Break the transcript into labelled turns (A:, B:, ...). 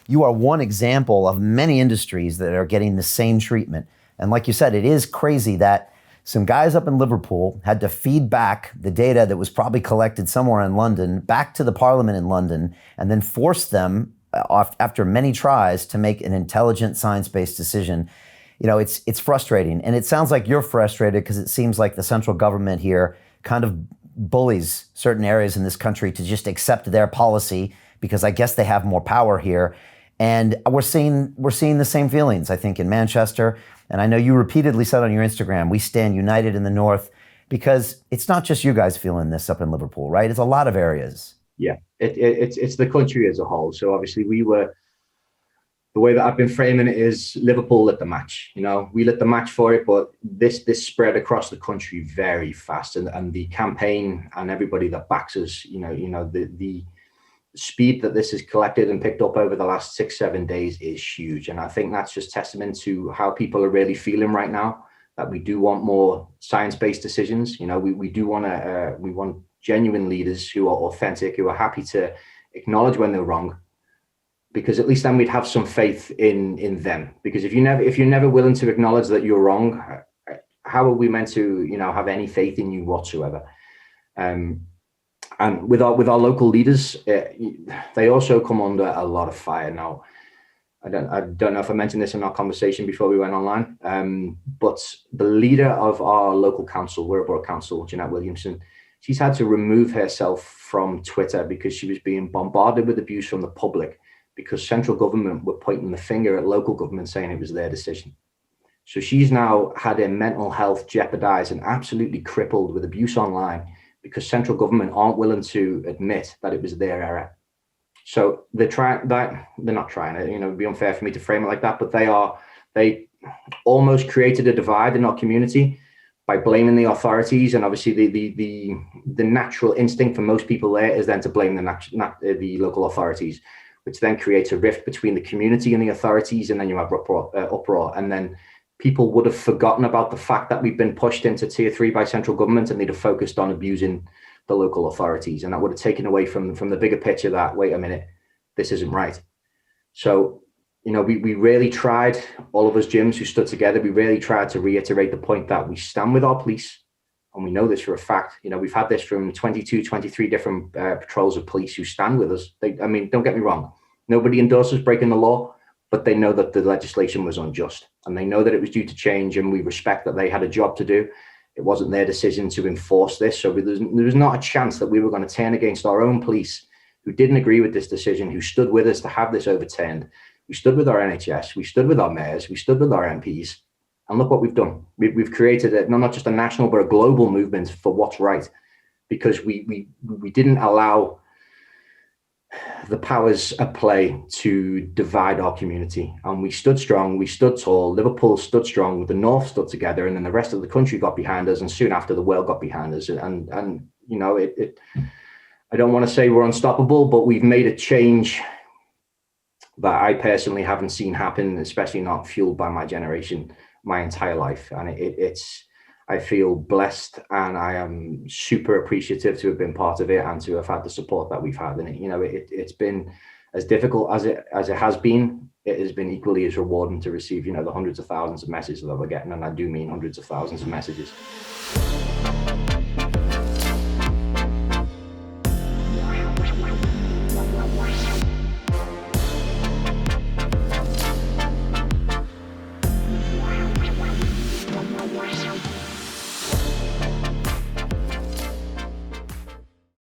A: you are one example of many industries that are getting the same treatment. And like you said, it is crazy that some guys up in Liverpool had to feed back the data that was probably collected somewhere in London back to the Parliament in London, and then force them after many tries to make an intelligent science-based decision. It's frustrating. And it sounds like you're frustrated because it seems like the central government here kind of bullies certain areas in this country to just accept their policy because I guess they have more power here. And we're seeing the same feelings, I think, in Manchester. And I know you repeatedly said on your Instagram, we stand united in the North, because it's not just you guys feeling this up in Liverpool, right? It's a lot of areas.
B: Yeah, it's the country as a whole. So obviously the way that I've been framing it is Liverpool lit the match. We lit the match for it, but this spread across the country very fast, and the campaign and everybody that backs us, the speed that this is collected and picked up over the last 6-7 days is huge. And I think that's just testament to how people are really feeling right now, that we do want more science-based decisions. We do want we want genuine leaders who are authentic, who are happy to acknowledge when they're wrong, because at least then we'd have some faith in them. Because if you're never willing to acknowledge that you're wrong, how are we meant to, have any faith in you whatsoever? And with our local leaders, they also come under a lot of fire now. I don't know if I mentioned this in our conversation before we went online, but the leader of our local council, Wirral Council, Jeanette Williamson, she's had to remove herself from Twitter because she was being bombarded with abuse from the public, because central government were pointing the finger at local government saying it was their decision. So she's now had her mental health jeopardized and absolutely crippled with abuse online because central government aren't willing to admit that it was their error. So they're not trying it, it'd be unfair for me to frame it like that, but they almost created a divide in our community by blaming the authorities. And obviously the natural instinct for most people there is then to blame the local authorities, which then creates a rift between the community and the authorities. And then you have uproar. And then people would have forgotten about the fact that we've been pushed into tier 3 by central government, and they'd have focused on abusing the local authorities. And that would have taken away from the bigger picture that, wait a minute, this isn't right. So, we really tried, all of us gyms who stood together, we really tried to reiterate the point that we stand with our police. And we know this for a fact. We've had this from 22, 23 different patrols of police who stand with us. Don't get me wrong. Nobody endorses breaking the law, but they know that the legislation was unjust, and they know that it was due to change, and we respect that they had a job to do. It wasn't their decision to enforce this. So there was not a chance that we were going to turn against our own police who didn't agree with this decision, who stood with us to have this overturned. We stood with our NHS, we stood with our mayors, we stood with our MPs, and look what we've done. We've created not just a national, but a global movement for what's right, because we didn't allow the powers at play to divide our community. And we stood strong, we stood tall. Liverpool stood strong, the North stood together, and then the rest of the country got behind us, and soon after the world got behind us. And I don't want to say we're unstoppable, but we've made a change that I personally haven't seen happen, especially not fueled by my generation, my entire life. And I feel blessed, and I am super appreciative to have been part of it and to have had the support that we've had. And it's been as difficult as it has been. It has been equally as rewarding to receive, the hundreds of thousands of messages that we're getting, and I do mean hundreds of thousands of messages.